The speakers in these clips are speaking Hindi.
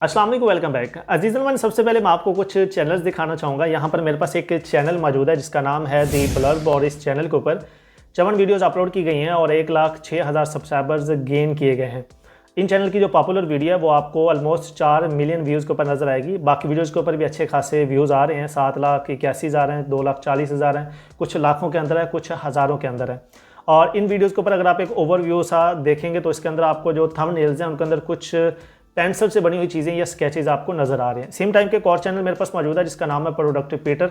अस्सलाम वालेकुम, वेलकम बैक। अजीज़, सबसे पहले मैं आपको कुछ चैनल्स दिखाना चाहूँगा। यहाँ पर मेरे पास एक चैनल मौजूद है जिसका नाम है दी ब्लर्ब और इस चैनल के ऊपर 54 वीडियोज़ अपलोड की गई हैं और 1,06,000 सब्सक्राइबर्स गेन किए गए हैं। इन चैनल की जो पॉपुलर वीडियो है वो आपको ऑलमोस्ट 4 मिलियन व्यूज़ के ऊपर नज़र आएगी। बाकी वीडियोज़ के ऊपर भी अच्छे खासे व्यूज़ आ रहे हैं, 7,81,000 हैं, 2,40,000 हैं, कुछ लाखों के अंदर है, कुछ हज़ारों के अंदर है। और इन वीडियोज़ के ऊपर अगर आप एक ओवरव्यू सा देखेंगे तो इसके अंदर आपको जो थंबनेल्स हैं उनके अंदर कुछ पेंसिल से बनी हुई चीज़ें या स्केचेस आपको नज़र आ रहे हैं। सेम टाइम के एक और चैनल मेरे पास मौजूद है जिसका नाम है प्रोडक्टिव पीटर।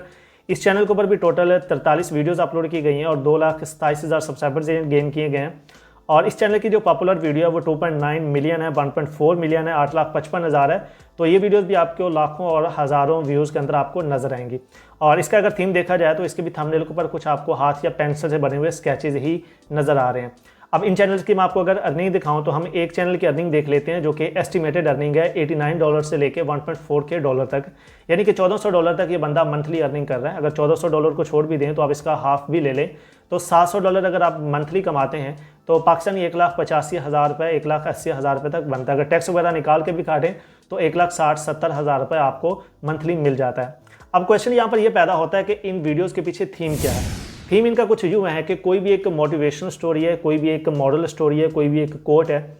इस चैनल के ऊपर भी टोटल 43 वीडियोस अपलोड की गई हैं और 2,27,000 सब्सक्राइबर्स गेन किए गए हैं। और इस चैनल की जो पॉपुलर वीडियो है वो 2.9 मिलियन है, 1.4 मिलियन है, 8,55,000 है। तो ये वीडियोस भी आपको लाखों और हज़ारों व्यूज़ के अंदर आपको नजर आएंगी। और इसका अगर थीम देखा जाए तो इसके भी थंबनेल के ऊपर कुछ आपको हाथ या पेंसिल से बने हुए स्केचेज ही नज़र आ रहे हैं। अब इन चैनल्स की मैं आपको अगर अर्निंग दिखाऊं तो हम एक चैनल की अर्निंग देख लेते हैं जो कि एस्टिमेटेड अर्निंग है $89 से लेके $1.4K तक, यानी कि $1,400 तक ये बंदा मंथली अर्निंग कर रहा है। अगर $1,400 को छोड़ भी दें तो आप इसका हाफ भी ले लें तो $700 अगर आप मंथली कमाते हैं तो पाकिस्तानी 1,85,000 रुपये, 1,80,000 रुपये तक बनता है। अगर टैक्स वगैरह निकाल के भी काटें तो 1,60,000-70,000 रुपये आपको मंथली मिल जाता है। अब क्वेश्चन यहाँ पर यह पैदा होता है कि इन वीडियोज़ के पीछे थीम क्या है। थीम इनका कुछ यूँ है कि कोई भी एक मोटिवेशनल स्टोरी है, कोई भी एक मॉरल स्टोरी है, कोई भी एक कोट है,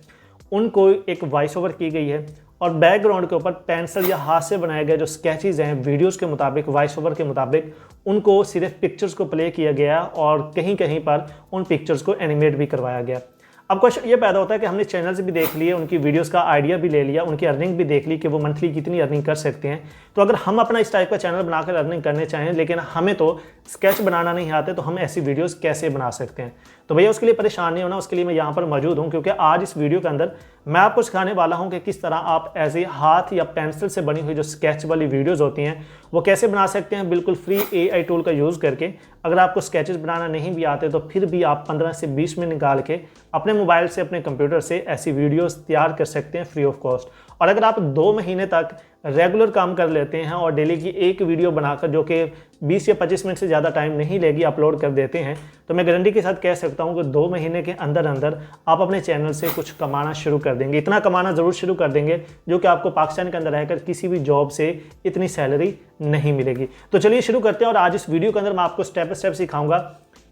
उनको एक वॉइस ओवर की गई है और बैकग्राउंड के ऊपर पेंसिल या हाथ से बनाए गए जो स्केचेस हैं वीडियोस के मुताबिक, वॉइस ओवर के मुताबिक, उनको सिर्फ पिक्चर्स को प्ले किया गया और कहीं कहीं पर उन पिक्चर्स को एनिमेट भी करवाया गया। अब क्वेश्चन ये पैदा होता है कि हमने चैनल से भी देख लिए, उनकी वीडियोस का आइडिया भी ले लिया, उनकी अर्निंग भी देख ली कि वो मंथली कितनी अर्निंग कर सकते हैं। तो अगर हम अपना इस टाइप का चैनल बनाकर अर्निंग करने चाहें लेकिन हमें तो स्केच बनाना नहीं आते तो हम ऐसी वीडियोस कैसे बना सकते हैं? तो भैया उसके लिए परेशान नहीं होना, उसके लिए मैं यहाँ पर मौजूद हूँ क्योंकि आज इस वीडियो के अंदर मैं आपको सिखाने वाला हूँ कि किस तरह आप ऐसे हाथ या पेंसिल से बनी हुई जो स्केच वाली वीडियोज़ होती हैं वो कैसे बना सकते हैं बिल्कुल फ्री AI टूल का यूज़ करके। अगर आपको स्केचेस बनाना नहीं भी आते तो फिर भी आप 15 से 20 मिनट निकाल के अपने मोबाइल से, अपने कंप्यूटर से ऐसी वीडियोस तैयार कर सकते हैं फ्री ऑफ कॉस्ट। और अगर आप 2 महीने तक रेगुलर काम कर लेते हैं और डेली की एक वीडियो बनाकर जो कि 20 या 25 मिनट से ज़्यादा टाइम नहीं लेगी अपलोड कर देते हैं तो मैं गारंटी के साथ कह सकता हूं कि 2 महीने के अंदर अंदर आप अपने चैनल से कुछ कमाना शुरू कर देंगे। इतना कमाना ज़रूर शुरू कर देंगे जो कि आपको पाकिस्तान के अंदर रहकर किसी भी जॉब से इतनी सैलरी नहीं मिलेगी। तो चलिए शुरू करते हैं और आज इस वीडियो के अंदर मैं आपको स्टेप बाय स्टेप सिखाऊंगा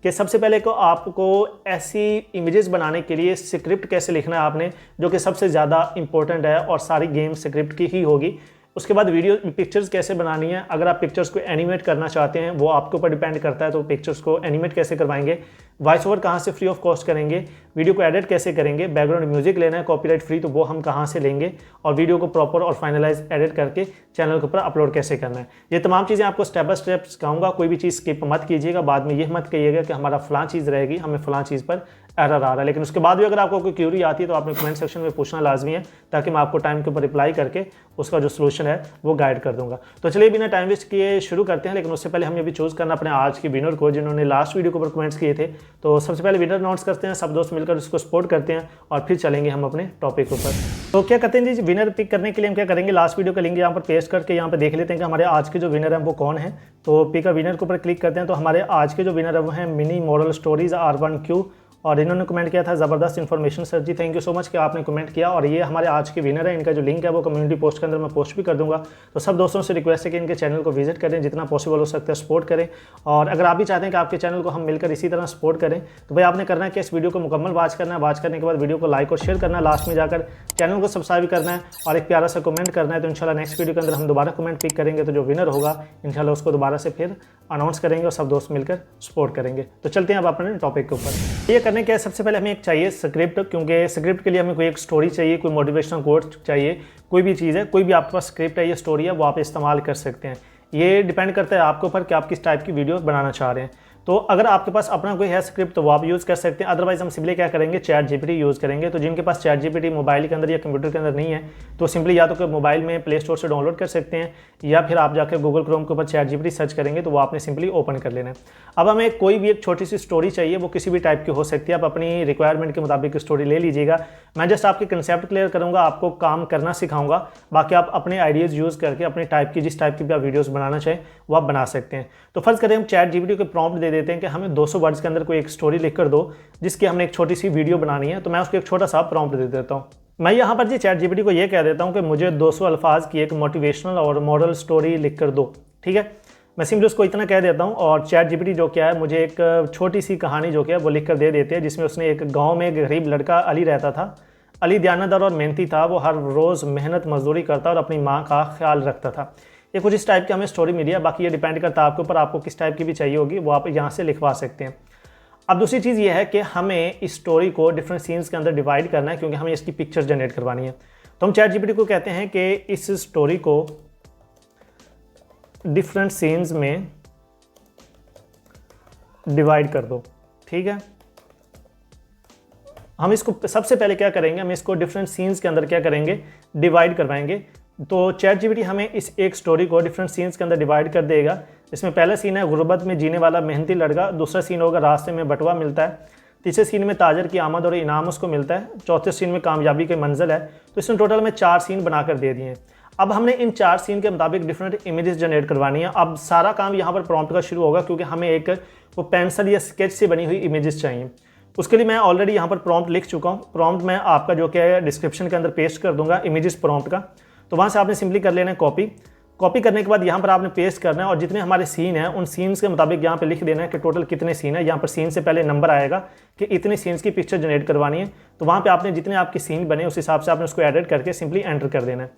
कि सबसे पहले को आपको ऐसी इमेजेस बनाने के लिए स्क्रिप्ट कैसे लिखना है आपने, जो कि सबसे ज़्यादा इंपॉर्टेंट है और सारी गेम स्क्रिप्ट की ही होगी। उसके बाद वीडियो पिक्चर्स कैसे बनानी है, अगर आप पिक्चर्स को एनिमेट करना चाहते हैं वो आपके ऊपर डिपेंड करता है तो पिक्चर्स को एनिमेट कैसे करवाएंगे, वॉइस ओवर कहाँ से फ्री ऑफ कॉस्ट करेंगे, वीडियो को एडिट कैसे करेंगे, बैकग्राउंड म्यूजिक लेना है कॉपीराइट फ्री तो वो हम कहाँ से लेंगे, और वीडियो को प्रॉपर और फाइनलाइज एडिट करके चैनल के ऊपर अपलोड कैसे करना है। ये तमाम चीज़ें आपको स्टेप बाय स्टेप सिखाऊंगा। कोई भी चीज़ स्किप मत कीजिएगा, बाद में यह मत कहिएगा कि हमारा फलां चीज़ रहेगी, हमें फलां चीज़ पर एरर आ रहा है। लेकिन उसके बाद भी अगर आपको कोई क्यूरी आती है तो आपने कमेंट सेक्शन में पूछना लाजमी है ताकि मैं आपको टाइम के ऊपर रिप्लाई करके उसका जो सोल्यूशन है वो गाइड कर दूंगा। तो चलिए बिना टाइम वेस्ट किए शुरू करते हैं, लेकिन उससे पहले हमें भी चूज़ करना अपने आज के विनर को जिन्होंने लास्ट वीडियो के ऊपर कमेंट्स किए थे। तो सबसे पहले विनर अनाउंस करते हैं, सब दोस्त मिलकर उसको सपोर्ट करते हैं और फिर चलेंगे हम अपने टॉपिक ऊपर। तो क्या कहते हैं जी, विनर पिक करने के लिए हम क्या करेंगे, लास्ट वीडियो का लिंक यहाँ पर पेस्ट करके यहाँ पर देख लेते हैं कि हमारे आज के जो विनर हैं वो कौन है। तो पिक विनर के ऊपर क्लिक करते हैं तो हमारे आज के जो विनर है वो हैं मिनी मॉरल स्टोरीज R1Q और इन्होंने कमेंट किया था ज़बरदस्त information sir ji, thank you so much कि आपने कमेंट किया। और ये हमारे आज के विनर है, इनका जो लिंक है वो कम्युनिटी पोस्ट के अंदर मैं पोस्ट भी कर दूंगा। तो सब दोस्तों से रिक्वेस्ट है कि इनके चैनल को विजिट करें, जितना पॉसिबल हो सकता है सपोर्ट करें। और अगर आप भी चाहते हैं कि आपके चैनल को हम मिलकर इसी तरह सपोर्ट करें तो भाई आपने करना है कि इस वीडियो को मुकम्मल वॉच करना है, वॉच करने के बाद वीडियो को लाइक और शेयर करना है, लास्ट में जाकर चैनल को सब्सक्राइब करना है और एक प्यारा सा कमेंट करना है। तो इंशाल्लाह नेक्स्ट वीडियो के अंदर हम दोबारा कमेंट पिक करेंगे तो जो विनर होगा इंशाल्लाह उसको दोबारा से फिर अनाउंस करेंगे और सब दोस्त मिलकर सपोर्ट करेंगे। तो चलते हैं अब अपने टॉपिक के ऊपर। ये करने के सबसे पहले हमें एक चाहिए स्क्रिप्ट, क्योंकि स्क्रिप्ट के लिए हमें कोई एक स्टोरी चाहिए, कोई मोटिवेशनल कोट चाहिए, कोई भी चीज़ है, कोई भी आपके पास स्क्रिप्ट है या स्टोरी है वो आप इस्तेमाल कर सकते हैं। ये डिपेंड करता है आपके ऊपर कि आप किस टाइप की वीडियो बनाना चाह रहे हैं। तो अगर आपके पास अपना कोई है स्क्रिप्ट तो वो आप यूज़ कर सकते हैं, अदरवाइज हम सिंपली क्या करेंगे, ChatGPT यूज़ करेंगे। तो जिनके पास ChatGPT मोबाइल के अंदर या कंप्यूटर के अंदर नहीं है तो सिंपली या तो मोबाइल में प्ले स्टोर से डाउनलोड कर सकते हैं या फिर आप जाकर गूगल क्रोम के ऊपर ChatGPT सर्च करेंगे तो वो आपने सिंपली ओपन कर लेना है। अब हमें कोई भी एक छोटी सी स्टोरी चाहिए, वो किसी भी टाइप की हो सकती है, आप अपनी रिक्वायरमेंट के मुताबिक स्टोरी ले लीजिएगा। मैं जस्ट आपके कंसेप्ट क्लियर करूँगा, आपको काम करना सिखाऊंगा, बाकी आप अपने आइडियाज़ यूज़ करके अपने टाइप की जिस टाइप की भी आप वीडियोज़ बनाना चाहें वो आप बना सकते हैं। तो फर्ज करें हम ChatGPT को प्रॉम्प्ट दे देते हैं कि हमें 200 वर्ड्स के अंदर कोई एक स्टोरी लिख कर दो जिसकी हमने एक छोटी सी वीडियो बनानी है। तो मैं उसको एक छोटा सा प्रॉम्प्ट दे देता हूँ। मैं यहाँ पर जी चैट जीपीटी को ये कह देता हूँ कि मुझे 200 अल्फाज की एक मोटिवेशनल और मॉरल स्टोरी लिख कर दो, ठीक है। मैं सिंपली उसको इतना कह देता हूँ और चैट जीपीटी जो क्या है मुझे एक छोटी सी कहानी जो क्या है वो लिख कर दे देते हैं, जिसमें उसने एक गाँव में एक गरीब लड़का अली रहता था। अली दयानतदार और मेहनती था, वो हर रोज़ मेहनत मजदूरी करता और अपनी माँ का ख्याल रखता था। ये कुछ इस टाइप की हमें स्टोरी मिली है, बाकी ये डिपेंड करता है आपके ऊपर, आपको किस टाइप की भी चाहिए होगी वो आप यहाँ से लिखवा सकते हैं। अब दूसरी चीज़ ये है कि हमें इस स्टोरी को डिफरेंट सीन्स के अंदर डिवाइड करना है, क्योंकि हमें इसकी पिक्चर जनरेट करवानी है। तो हम चैट जीपीटी को कहते हैं कि इस स्टोरी को डिफरेंट सीन्स में डिवाइड कर दो, ठीक है। हम इसको सबसे पहले क्या करेंगे, हम इसको डिफरेंट सीन्स के अंदर क्या करेंगे, डिवाइड करवाएंगे। तो चैट जीपीटी हमें इस एक स्टोरी को डिफरेंट सीन्स के अंदर डिवाइड कर देगा। इसमें पहला सीन है गुर्बत में जीने वाला मेहनती लड़का, दूसरा सीन होगा रास्ते में बटुआ मिलता है, तीसरे सीन में ताजर की आमद और इनाम उसको मिलता है, चौथे सीन में कामयाबी के मंजिल है। तो इसमें टोटल में 4 सीन बनाकर दे दिए हैं। अब हमने इन 4 सीन के मुताबिक डिफरेंट इमेजेस जनरेट करवानी है। अब सारा काम यहाँ पर प्रॉम्प्ट का शुरू होगा, क्योंकि हमें एक वो पेंसिल या स्केच से बनी हुई इमेजेस चाहिए। उसके लिए मैं ऑलरेडी यहाँ पर प्रॉम्प्ट लिख चुका हूँ। प्रॉम्प्ट मैं आपका जो क्या है डिस्क्रिप्शन के अंदर पेस्ट कर दूंगा इमेजेस प्रॉम्प्ट का। तो वहाँ से आपने सिंपली कर लेना है कॉपी करने के बाद यहाँ पर आपने पेस्ट करना है और जितने हमारे सीन हैं उन सीन्स के मुताबिक यहाँ पे लिख देना है कि टोटल कितने सीन है। यहाँ पर सीन से पहले नंबर आएगा कि इतने सीन्स की पिक्चर जनरेट करवानी है। तो वहाँ पे आपने जितने आपके सीन बने उस हिसाब से आपने उसको एडिट करके सिंपली एंटर कर देना है।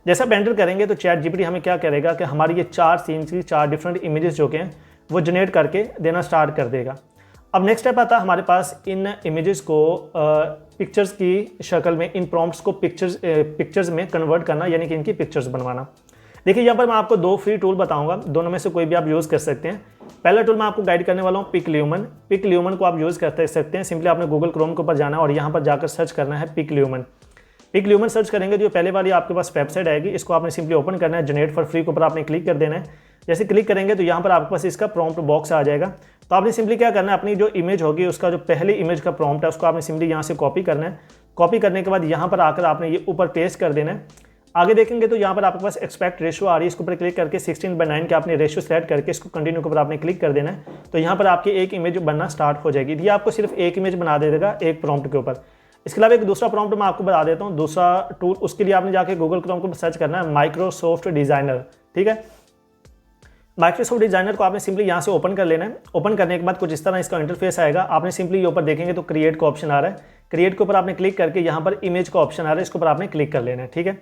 जैसा आप एंटर करेंगे तो चैट जीपीटी हमें क्या करेगा कि हमारी ये 4 सीन्स की 4 डिफरेंट इमेजेस जो कि हैं वो जनरेट करके देना स्टार्ट कर देगा। अब नेक्स्ट स्टेप आता है हमारे पास इन इमेजेस को पिक्चर्स की शक्ल में, इन प्रॉम्प्ट्स को पिक्चर्स में कन्वर्ट करना, यानी कि इनकी पिक्चर्स बनवाना। देखिए यहाँ पर मैं आपको 2 फ्री टूल बताऊंगा, दोनों में से कोई भी आप यूज़ कर सकते हैं। पहला टूल मैं आपको गाइड करने वाला हूँ पिकल्यूमन को आप यूज़ कर सकते हैं। सिंपली आपने गूगल क्रोम के ऊपर जाना है और यहाँ पर जाकर सर्च करना है पिकल्यूमन सर्च करेंगे जो पहले वाली आपके पास वेबसाइट आएगी, इसको आपने सिंपली ओपन करना है। जनरेट फॉर फ्री के ऊपर आपने क्लिक कर देना है। जैसे क्लिक करेंगे तो यहाँ पर आपके पास इसका प्रॉम्प्ट बॉक्स आ जाएगा। तो आपने सिंपली क्या करना है, अपनी जो इमेज होगी उसका जो पहले इमेज का प्रॉम्प्ट है उसको आपने सिंपली यहाँ से कॉपी करना है। कॉपी करने के बाद यहाँ पर आकर आपने ये ऊपर पेस्ट कर देना है। आगे देखेंगे तो यहाँ पर आपके पास एक्सपेक्ट रेशियो आ रही है, इसके ऊपर क्लिक करके 16:9 के आपने रेशियो सेलेक्ट करके इसको कंटिन्यू के ऊपर आपने क्लिक कर देना है। तो यहाँ पर आपकी एक इमेज बनना स्टार्ट हो जाएगी। ये आपको सिर्फ एक इमेज बना देगा एक प्रॉम्प्ट के ऊपर। इसके अलावा एक दूसरा प्रॉम्प्ट मैं आपको बता देता हूँ, दूसरा टूल। उसके लिए आपने जाके गूगल क्रोम को सर्च करना है माइक्रोसॉफ्ट डिज़ाइनर, ठीक है। माइक्रोसॉफ्ट डिज़ाइनर को आपने सिंपली यहाँ से ओपन कर लेना है। ओपन करने के बाद कुछ इस तरह इसका इंटरफेस आएगा। आपने सिंपली ये ऊपर देखेंगे तो क्रिएट का ऑप्शन आ रहा है। क्रिएट के ऊपर आपने क्लिक करके यहाँ पर इमेज का ऑप्शन आ रहा है, इसके ऊपर आपने क्लिक कर लेना है, ठीक है।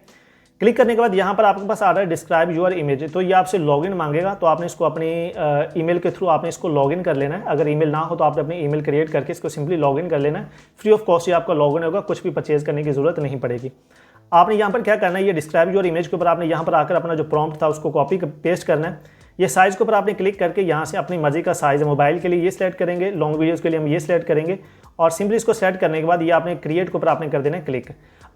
क्लिक करने के बाद यहाँ पर आपके पास आ रहा है डिस्क्राइब योर इमेज। तो ये आपसे लॉगिन मांगेगा, तो आपने इसको अपनी ईमेल के थ्रू आपने इसको लॉगिन कर लेना है। अगर ईमेल ना हो तो आपने अपनी ईमेल क्रिएट करके इसको सिंपली लॉगिन कर लेना है। फ्री ऑफ कॉस्ट ये आपका लॉगिन होगा, कुछ भी परचेज करने की जरूरत नहीं पड़ेगी। आपने यहाँ पर क्या करना है, ये डिस्क्राइब योर इमेज के ऊपर आपने यहाँ पर आकर अपना जो प्रॉम्प्ट था उसको कॉपी पेस्ट करना है। ये साइज़ के ऊपर आपने क्लिक करके यहाँ से अपनी मर्जी का साइज़ है, मोबाइल के लिए ये सिलेक्ट करेंगे, लॉन्ग वीडियोज़ के लिए हम ये सिलेक्ट करेंगे और सिंपली इसको सेलेक्ट करने के बाद ये आपने क्रिएट के ऊपर आपने कर देना है क्लिक।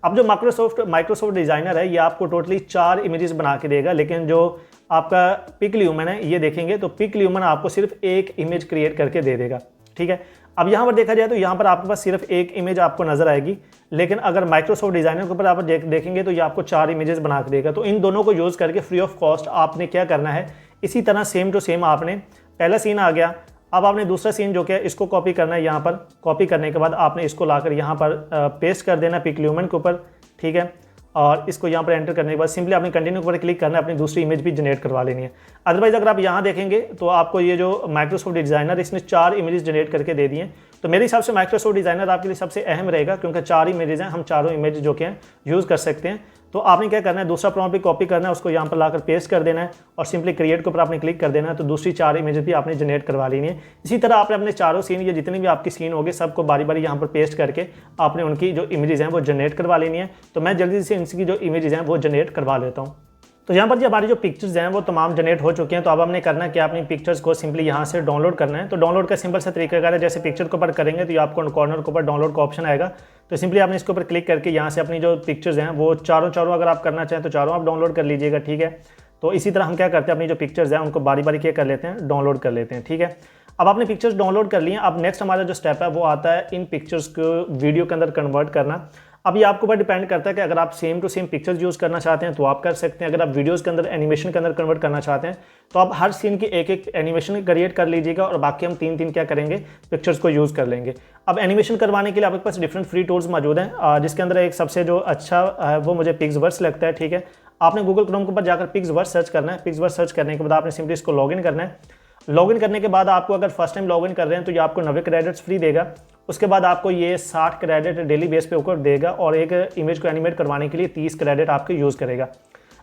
अब जो माइक्रोसॉफ्ट डिज़ाइनर है ये आपको टोटली 4 इमेजेस बना के देगा, लेकिन जो आपका पिकल्यूमन है ये देखेंगे तो पिकल्यूमन आपको सिर्फ एक इमेज क्रिएट करके दे देगा, ठीक है। अब यहाँ पर देखा जाए तो यहाँ पर आपके पास सिर्फ एक इमेज आपको नजर आएगी, लेकिन अगर माइक्रोसॉफ्ट डिज़ाइनर के ऊपर आप देखेंगे तो ये आपको 4 इमेजेस बना के देगा। तो इन दोनों को यूज़ करके फ्री ऑफ कॉस्ट आपने क्या करना है, इसी तरह सेम टू सेम आपने पहला सीन आ गया, अब आपने दूसरा सीन जो कि है इसको कॉपी करना है। यहाँ पर कॉपी करने के बाद आपने इसको लाकर यहाँ पर पेस्ट कर देना पिकल्यूमन के ऊपर, ठीक है। और इसको यहाँ पर एंटर करने के बाद सिंपली आपने कंटिन्यू पर क्लिक करना है, अपनी दूसरी इमेज भी जनरेट करवा लेनी है। अदरवाइज अगर आप यहाँ देखेंगे तो आपको ये जो माइक्रोसॉफ्ट डिज़ाइनर इसने 4 इमेजेस जनरेट करके दे दी हैं। तो मेरे हिसाब से माइक्रोसॉफ्ट डिज़ाइनर आपके लिए सबसे अहम रहेगा, क्योंकि 4 इमेजेस हैं, हम चारों इमेज जो कि हैं यूज़ कर सकते हैं। तो आपने क्या करना है, दूसरा प्रॉम्प्ट भी कॉपी करना है, उसको यहाँ पर लाकर पेस्ट कर देना है और सिंपली क्रिएट के ऊपर आपने क्लिक कर देना है। तो दूसरी 4 इमेजेस भी आपने जनरेट करवा लेनी है। इसी तरह आपने अपने चारों सीन या जितने भी आपकी सीन होंगे सबको बारी बारी यहाँ पर पेस्ट करके आपने उनकी जो इमेजेस हैं वो जनरेट करवा लेनी है। तो मैं जल्दी से इनकी जो इमेजेस हैं वो जनरेट करवा लेता हूँ। तो यहाँ पर जो हमारी जो पिक्चर्स हैं वो तमाम जनरेट हो चुके हैं। तो अब हमने करना है कि अपनी पिक्चर्स को सिंपली यहाँ से डाउनलोड करना है। तो डाउनलोड का सिंपल सा तरीका है, जैसे पिक्चर के ऊपर करेंगे तो ये आपको कॉर्नर के ऊपर डाउनलोड का ऑप्शन आएगा। तो सिंपली आपने इसके ऊपर क्लिक करके यहाँ से अपनी जो पिक्चर्स हैं वो चारों अगर आप करना चाहें तो चारों आप डाउनलोड कर लीजिएगा, ठीक है। तो इसी तरह हम क्या करते हैं, अपनी जो पिक्चर्स हैं उनको बारी बारी क्या कर लेते हैं, डाउनलोड कर लेते हैं, ठीक है। अब आपने पिक्चर्स डाउनलोड कर लिए। अब नेक्स्ट हमारा जो स्टेप है वो आता है इन पिक्चर्स को वीडियो के अंदर कन्वर्ट करना। अब ये आपके ऊपर डिपेंड करता है कि अगर आप same to same pictures use करना चाहते हैं तो आप कर सकते हैं। अगर आप वीडियोस के अंदर एनिमेशन के अंदर कन्वर्ट करना चाहते हैं तो आप हर सीन की एक एक एनिमेशन क्रिएट कर लीजिएगा और बाकी हम तीन तीन क्या करेंगे, पिक्चर्स को यूज़ कर लेंगे। अब एनिमेशन करवाने के लिए आपके पास डिफरेंट फ्री टूल्स मौजूद हैं, जिसके अंदर एक सबसे जो अच्छा है वो मुझे पिक्सवर्स लगता है। ठीक है, आपने गूगल क्रोम के ऊपर जाकर पिक्सवर्स सर्च करना है। पिक्सवर्स सर्च करने के बाद आपने सिंपली इसको लॉगिन करना है। लॉगिन करने के बाद आपको अगर फर्स्ट टाइम लॉगिन कर रहे हैं तो ये आपको 90 क्रेडिट्स फ्री देगा। उसके बाद आपको ये 60 क्रेडिट डेली बेस पे ऊपर देगा और एक इमेज को एनिमेट करवाने के लिए 30 क्रेडिट आपके यूज़ करेगा।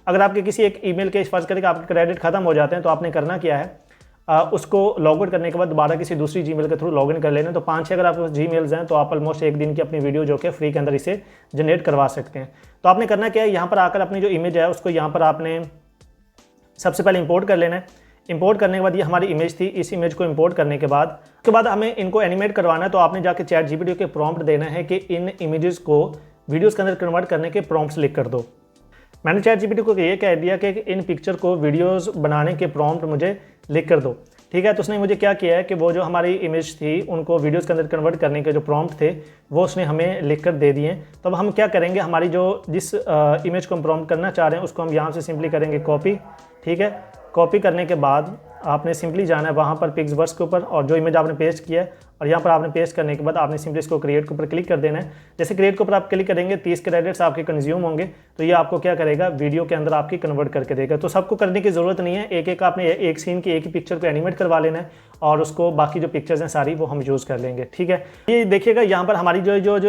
अगर आपके किसी एक ईमेल के फर्ज करके आपके क्रेडिट खत्म हो जाते हैं तो आपने करना क्या है, उसको लॉग आउट करने के बाद दोबारा किसी दूसरी जीमेल के थ्रू लॉगिन कर लेना। तो 5-6 अगर आपके जीमेल्स हैं तो आप ऑलमोस्ट एक दिन की अपनी वीडियो जो कि फ्री के अंदर इसे जनरेट करवा सकते हैं। तो आपने करना क्या है, यहाँ पर आकर अपनी जो इमेज है उसको यहाँ पर आपने सबसे पहले इंपोर्ट कर लेना है। इंपोर्ट करने के बाद ये हमारी इमेज थी, इस इमेज को इंपोर्ट करने के बाद उसके बाद हमें इनको एनिमेट करवाना है। तो आपने जाके चैट जीपीटी के प्रॉम्प्ट देना है कि इन इमेजेस को वीडियोस के अंदर कन्वर्ट करने के प्रॉम्प्ट्स लिख कर दो। मैंने चैट जीपीटी को ये कह दिया कि इन पिक्चर को वीडियोस बनाने के प्रॉम्प्ट मुझे लिख कर दो। ठीक है, तो उसने मुझे क्या किया है कि वो जो हमारी इमेज थी उनको वीडियोस के अंदर कन्वर्ट करने के जो प्रॉम्प्ट थे वो उसने हमें लिख कर दे दिए। तो अब हम क्या करेंगे, हमारी जो जिस इमेज को हम प्रॉम्प्ट करना चाह रहे हैं उसको हम यहाँ से सिंपली करेंगे कॉपी। ठीक है, कॉपी करने के बाद आपने सिंपली जाना है वहाँ पर पिक्सवर्स के ऊपर और जो इमेज आपने पेस्ट किया है और यहाँ पर आपने पेस्ट करने के बाद आपने सिंपली इसको क्रिएट के ऊपर क्लिक कर देना है। जैसे क्रिएट के ऊपर आप क्लिक करेंगे 30 क्रेडिट्स आपके कंज्यूम होंगे, तो ये आपको क्या करेगा, वीडियो के अंदर आपकी कन्वर्ट करके देगा। तो सबको करने की ज़रूरत नहीं है, एक एक आपने एक सीन की एक ही पिक्चर को एनिमेट करवा लेना है और उसको बाकी जो पिक्चर्स हैं सारी वो हम यूज़ कर लेंगे। ठीक है, ये देखिएगा यहाँ पर हमारी जो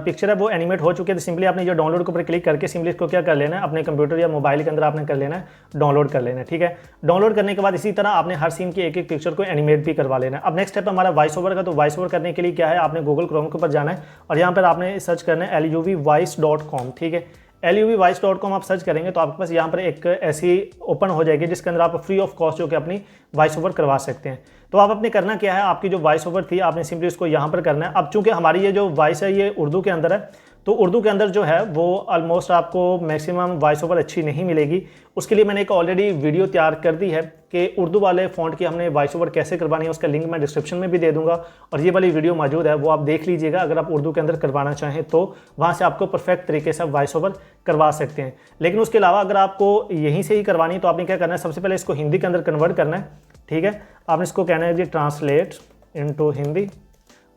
पिक्चर है वो एनिमेट हो चुकी है। तो सिंपली आपने जो डाउनलोड के ऊपर क्लिक करके सिंपली इसको क्या कर लेना है, अपने कंप्यूटर या मोबाइल के अंदर आपने कर लेना है, डाउनलोड कर लेना है। ठीक है, डाउनलोड करने के बाद इसी तरह आपने हर सीन की एक एक पिक्चर को एनिमेट भी करवा लेना है। अब नेक्स्ट स्टेप हमारा वॉइस ओवर का। तो वॉइस ओवर करने के लिए क्या है, आपने गूगल क्रोम के ऊपर जाना है और यहाँ पर आपने सर्च करना है luvoice.com। ठीक है, luvoice.com आप सर्च करेंगे तो आपके पास यहाँ पर एक ऐसी ओपन हो जाएगी जिसके अंदर आप फ्री ऑफ कॉस्ट जो कि अपनी वॉइस ओवर करवा सकते हैं। तो आप अपने करना क्या है, आपकी जो वॉइस ओवर थी आपने सिंपली उसको यहाँ पर करना है। अब चूंकि हमारी ये जो वॉइस है ये उर्दू के अंदर है, तो उर्दू के अंदर जो है वो ऑलमोस्ट आपको मैक्सिमम वॉइस ओवर अच्छी नहीं मिलेगी। उसके लिए मैंने एक ऑलरेडी वीडियो तैयार कर दी है कि उर्दू वाले फ़ॉन्ट की हमने वॉइस ओवर कैसे करवानी है, उसका लिंक मैं डिस्क्रिप्शन में भी दे दूंगा और ये वाली वीडियो मौजूद है, वो आप देख लीजिएगा। अगर आप उर्दू के अंदर करवाना चाहें तो वहाँ से आपको परफेक्ट तरीके से वॉइस ओवर करवा सकते हैं। लेकिन उसके अलावा अगर आपको यहीं से ही करवानी है तो आपने क्या करना है, सबसे पहले इसको हिंदी के अंदर कन्वर्ट करना है। ठीक है, आपने इसको कहना है जी ट्रांसलेट इनटू हिंदी,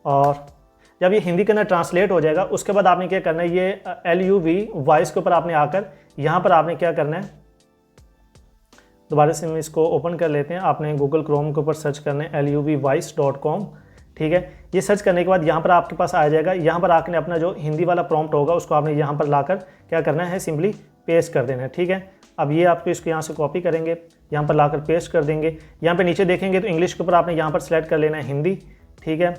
और जब ये हिंदी के अंदर ट्रांसलेट हो जाएगा उसके बाद आपने क्या करना है, ये LUV वॉइस के ऊपर आपने आकर यहाँ पर आपने क्या करना है, दोबारा से हम इसको ओपन कर लेते हैं। आपने गूगल क्रोम के ऊपर सर्च करना है luvoice.com। ठीक है, ये सर्च करने के बाद यहाँ पर आपके पास आ जाएगा। यहाँ पर आपने अपना जो हिंदी वाला प्रॉम्प्ट होगा उसको आपने यहाँ पर लाकर क्या करना है, सिंपली पेस्ट कर देना है। ठीक है, अब ये आपको इसको यहाँ से कॉपी करेंगे, यहाँ पर लाकर पेस्ट कर देंगे। यहाँ पे नीचे देखेंगे तो इंग्लिश के ऊपर आपने यहाँ पर सेलेक्ट कर लेना है हिंदी। ठीक है,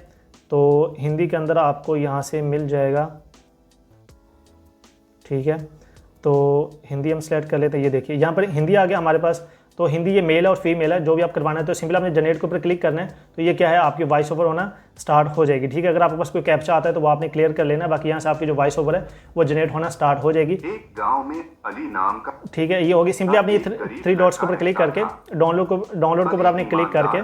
तो हिंदी के अंदर आपको यहाँ से मिल जाएगा। ठीक है, तो हिंदी हम सेलेक्ट कर लेते हैं। ये देखिए यहाँ पर हिंदी आ गया हमारे पास। तो हिंदी ये मेल और फीमेल है, जो भी आप करवाना है तो सिंपल आपने जनरेट के ऊपर क्लिक करना है। तो ये क्या है, आपकी वॉइस ओवर होना स्टार्ट हो जाएगी। ठीक है, अगर आपके पास कोई कैप्चा आता है तो वो आपने क्लियर कर लेना है, बाकी यहाँ से आपकी जो वॉइस ओवर है वो जनरेट होना स्टार्ट हो जाएगी। एक गांव में अली नाम का, ठीक है, ये होगी। सिंपली आपने ये थ्री डॉट्स के ऊपर क्लिक करके डाउनलोड के ऊपर आपने क्लिक करके,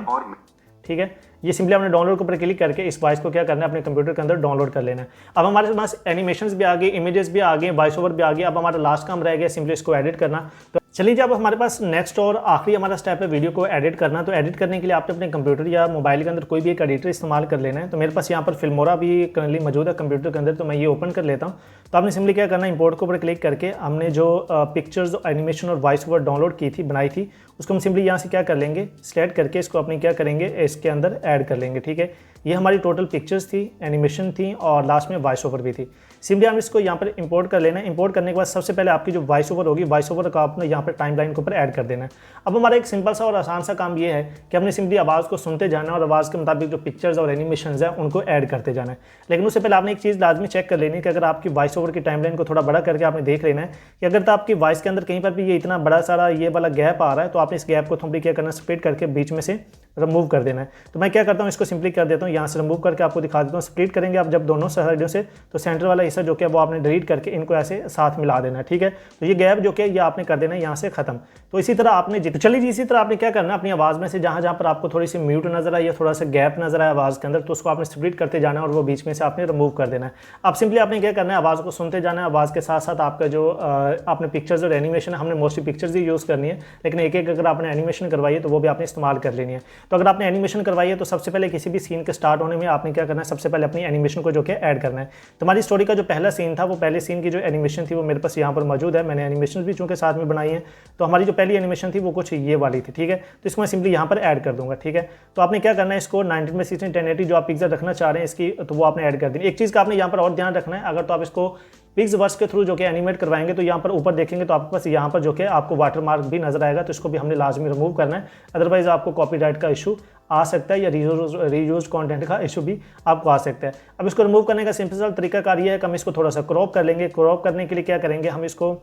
ठीक है, ये सिंपली आपने डाउनलोड के ऊपर क्लिक करके इस वॉइस को क्या करना है, अपने कंप्यूटर के अंदर डाउनलोड कर लेना है। अब हमारे पास एनिमेशंस भी आ गए, इमेजेस भी आ गए, वॉइस ओवर भी आ गया। अब हमारा लास्ट काम रह गया सिंपली इसको एडिट करना। तो चलिए, जब हमारे पास नेक्स्ट और आखिरी हमारा स्टेप है वीडियो को एडिट करना। तो एडिट करने के लिए आपने अपने कंप्यूटर या मोबाइल के अंदर कोई भी एक एडिटर इस्तेमाल कर लेना है। तो मेरे पास यहाँ पर फिल्मोरा भी करंटली मौजूद है कंप्यूटर के अंदर, तो मैं ये ओपन कर लेता हूँ। तो आपने सिंपली क्या करना है, इंपोर्ट के ऊपर क्लिक करके हमने जो पिक्चर्स, एनिमेशन और वॉइस ओवर डाउनलोड की थी, बनाई थी, उसको हम सिंपली यहाँ से क्या कर लेंगे, सेलेक्ट करके इसको अपनी क्या करेंगे, इसके अंदर ऐड कर लेंगे। ठीक है, ये हमारी टोटल पिक्चर्स थी, एनिमेशन थी और लास्ट में वॉइस ओवर भी थी। सिंपली हम इसको यहाँ पर इंपोर्ट कर लेना है। इंपोर्ट करने के बाद सबसे पहले आपकी जो वॉइस ओवर होगी, वॉइस ओवर का आपने यहाँ पर टाइमलाइन के ऊपर ऐड कर देना है। अब हमारा एक सिंपल सा और आसान सा काम ये है कि हमने सिंपली आवाज़ को सुनते जाना है और आवाज़ के मुताबिक जो पिक्चर्स और एनिमेशंस हैं उनको ऐड करते जाना है। लेकिन उससे पहले आपने एक चीज़ लाजमी चेक कर लेनी है कि अगर आपकी वॉइस ओवर की टाइमलाइन को थोड़ा बड़ा करके आपने देख लेना है कि अगर तो आपकी वॉइस के अंदर कहीं पर भी ये इतना बड़ा सारा ये वाला गैप आ रहा है, तो आपने इस गैप को थोड़ी क्या करना, स्प्लिट करके बीच में से रिमूव कर देना है। तो मैं क्या करता हूँ, इसको सिंपली कर देता हूँ, यहाँ से रिमूव करके आपको दिखा देता हूँ। स्प्लिट करेंगे आप जब दोनों साइडों से, तो सेंटर वाला हिस्सा जो कि वो आपने डिलीट करके इनको ऐसे साथ मिला देना है, ठीक है। तो ये गैप जो कि ये आपने कर देना है यहाँ से खत्म। तो इसी तरह आपने चलिए जी, इसी तरह आपने क्या करना है, अपनी आवाज़ में से जहाँ जहाँ पर आपको थोड़ी सी म्यूट नजर आए या थोड़ा सा गैप नजर आए आवाज़ के अंदर, तो उसको आपने स्प्लिट करते जाना है और वो बीच में से आपने रिमूव कर देना है। अब सिंपली आपने क्या करना है, आवाज़ को सुनते जाना है, आवाज़ के साथ साथ आपका जो आपने पिक्चर्स और एनिमेशन है, हमने मोस्टली पिक्चर्स ही यूज़ करनी है, लेकिन एक एक अगर आपने एनिमेशन करवाई है तो वो भी आपने इस्तेमाल कर लेनी है। तो अगर आपने एनिमेशन करवाई है तो सबसे पहले किसी भी सीन के स्टार्ट होने में आपने क्या करना है, सबसे पहले अपनी एनिमेशन को जो कि ऐड करना है। तो हमारी स्टोरी का जो पहला सीन था, वो पहले सीन की जो एनिमेशन थी वो मेरे पास यहाँ पर मौजूद है। मैंने एनिमेशन भी चूँकि साथ में बनाई है, तो हमारी जो पहली एनिमेशन थी वो कुछ ये वाली थी, ठीक है। तो इसको मैं सिंपली यहाँ पर ऐड कर दूंगा, ठीक है। तो आपने क्या करना है, इसको 19:16 1080 जो आप पिक्चर रखना चाह रहे हैं इसकी, तो वो आपने ऐड कर दी। एक चीज़ का आपने यहाँ पर और ध्यान रखना है, अगर तो आप इसको पिक्सवर्क्स के थ्रू जो कि एनिमेट करवाएंगे तो यहाँ पर ऊपर देखेंगे तो आपके पास यहाँ पर जो कि आपको वाटरमार्क भी नजर आएगा, तो इसको भी हमने लाजमी रिमूव करना है, अदरवाइज आपको कॉपीराइट का इशू आ सकता है या रीयूज कंटेंट का इशू भी आपको आ सकता है। अब इसको रिमूव करने का सिंपल सा तरीकाकार ये है कि हम इसको थोड़ा सा क्रॉप कर लेंगे। क्रॉप करने के लिए क्या करेंगे, हम इसको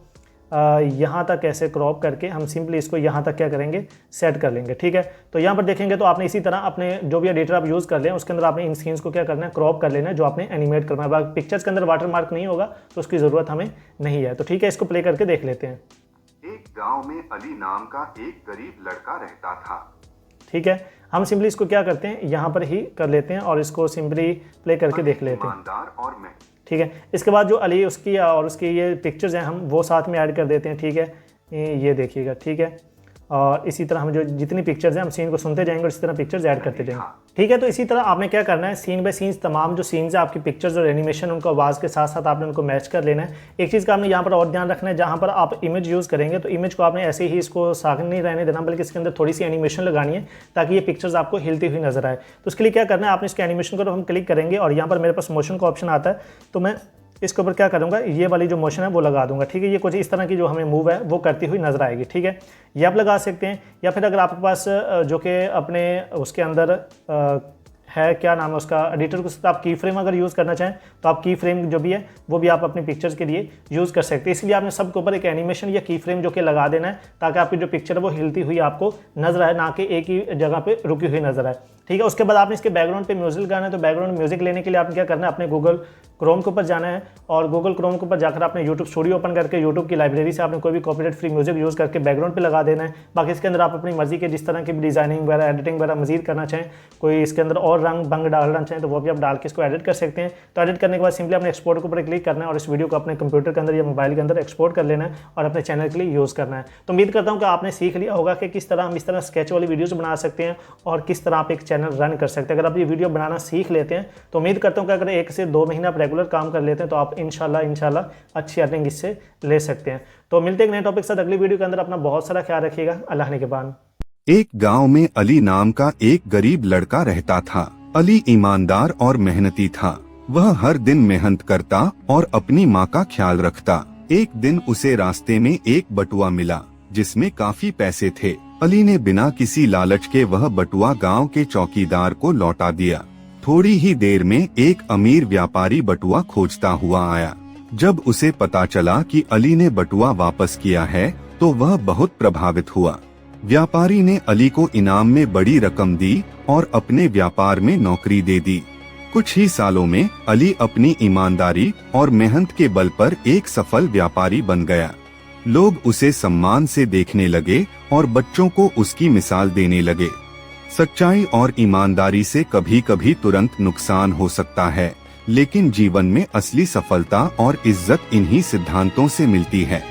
यहाँ तक ऐसे क्रॉप करके हम सिंपली इसको यहाँ तक क्या करेंगे, सेट कर लेंगे, ठीक है। तो यहाँ पर देखेंगे तो आपने इसी तरह अपने जो भी एडिटर आप यूज़ कर लें उसके अंदर आपने इन सीन्स को क्या करना है, क्रॉप कर लेना है जो आपने एनिमेट करना है। पिक्चर्स के अंदर वाटरमार्क नहीं होगा तो उसकी ज़रूरत हमें नहीं है। तो ठीक है, इसको प्ले करके देख लेते हैं। एक गांव में अली नाम का एक गरीब लड़का रहता था। ठीक है, हम सिंपली इसको क्या करते हैं, यहाँ पर ही कर लेते हैं और इसको सिंपली प्ले करके देख लेते हैं। ईमानदार और मैं, ठीक है। इसके बाद जो अली उसकी और उसकी ये पिक्चर्स हैं हम वो साथ में ऐड कर देते हैं, ठीक है। ये देखिएगा, ठीक है। और इसी तरह हम जो जितनी पिक्चर्स हैं हम सीन को सुनते जाएंगे और इसी तरह पिक्चर्स ऐड करते जाएंगे, ठीक है। तो इसी तरह आपने क्या करना है, सीन बाय सीन तमाम जो सीन्स है आपकी पिक्चर्स और एनिमेशन उनको आवाज़ के साथ साथ आपने उनको मैच कर लेना है। एक चीज़ का आपने यहाँ पर और ध्यान रखना है, जहाँ पर आप इमेज यूज़ करेंगे तो इमेज को आपने ऐसे ही इसको साखन नहीं रहने देना, बल्कि इसके अंदर थोड़ी सी एनिमेशन लगानी है ताकि ये पिक्चर्स आपको हिलती हुई नजर आए। तो उसके लिए क्या करना है, आपने इसके एनिमेशन को हम क्लिक करेंगे और यहाँ पर मेरे पास मोशन का ऑप्शन आता है, तो मैं इसके ऊपर क्या करूँगा, ये वाली जो मोशन है वो लगा दूंगा, ठीक है। ये कुछ इस तरह की जो हमें मूव है वो करती हुई नजर आएगी, ठीक है। ये आप लगा सकते हैं, या फिर अगर आपके पास जो कि अपने उसके अंदर है, क्या नाम है उसका, एडिटर को आप की फ्रेम अगर यूज़ करना चाहें तो आप की फ्रेम जो भी है वो भी आप अपनी पिक्चर्स के लिए यूज़ कर सकते हैं। इसलिए आपने सबके ऊपर एक एनिमेशन या की फ्रेम जो कि लगा देना है ताकि आपकी जो पिक्चर है वो हिलती हुई आपको नजर आए, ना कि एक ही जगह पे रुकी हुई नजर आए, ठीक है। उसके बाद आपने इसके बैकग्राउंड पे म्यूजिक लगाना है, तो बैकग्राउंड म्यूजिक लेने के लिए आपने क्या करना है, अपने गूगल क्रोम के ऊपर जाना है और गूगल क्रोम के ऊपर जाकर आपने यूट्यूब स्टूडियो ओपन करके यूट्यूब की लाइब्रेरी से आपने कोई भी कॉपीराइट फ्री म्यूजिक यूज़ करके बैकग्राउंड पे लगा देना है। बाकी इसके अंदर आप अपनी मर्जी के जिस तरह की भी डिजाइनिंग वगैरह एडिटिंग वगैरह मजीद करना चाहें, कोई इसके अंदर और रंग भंग डालना चाहें तो वो भी आप डाल के इसको एडिट कर सकते हैं। तो एडिट करने के बाद सिंपली अपने एक्सपोर्ट के ऊपर क्लिक करना है और इस वीडियो को अपने कंप्यूटर के अंदर या मोबाइल के अंदर एक्सपोर्ट कर लेना है और अपने चैनल के लिए यूज़ करना है। तो उम्मीद करता हूँ कि आपने सीख लिया होगा कि किस तरह हम इस तरह स्केच वाली वीडियोज़ बना सकते हैं और किस तरह आप एक चैनल रन कर सकते हैं। अगर आप ये वीडियो बनाना सीख लेते हैं तो उम्मीद करता हूँ कि अगर 1 से 2 महीने आप रेगुलर काम कर लेते हैं तो आप इंशाल्लाह अच्छी अर्निंग इससे ले सकते हैं। तो मिलते हैं एक नए टॉपिक के साथ अगली वीडियो के अंदर। अपना बहुत सारा ख्याल रखिएगा। अल्लाह ने के बाद। एक गांव में अली नाम का एक गरीब लड़का रहता था। अली ईमानदार और मेहनती था। वह हर दिन मेहनत करता और अपनी माँ का ख्याल रखता। एक दिन उसे रास्ते में एक बटुआ मिला जिसमें काफी पैसे थे। अली ने बिना किसी लालच के वह बटुआ गांव के चौकीदार को लौटा दिया। थोड़ी ही देर में एक अमीर व्यापारी बटुआ खोजता हुआ आया। जब उसे पता चला कि अली ने बटुआ वापस किया है तो वह बहुत प्रभावित हुआ। व्यापारी ने अली को इनाम में बड़ी रकम दी और अपने व्यापार में नौकरी दे दी। कुछ ही सालों में अली अपनी ईमानदारी और मेहनत के बल पर एक सफल व्यापारी बन गया। लोग उसे सम्मान से देखने लगे और बच्चों को उसकी मिसाल देने लगे। सच्चाई और ईमानदारी से कभी कभी तुरंत नुकसान हो सकता है, लेकिन जीवन में असली सफलता और इज्जत इन्हीं सिद्धांतों से मिलती है।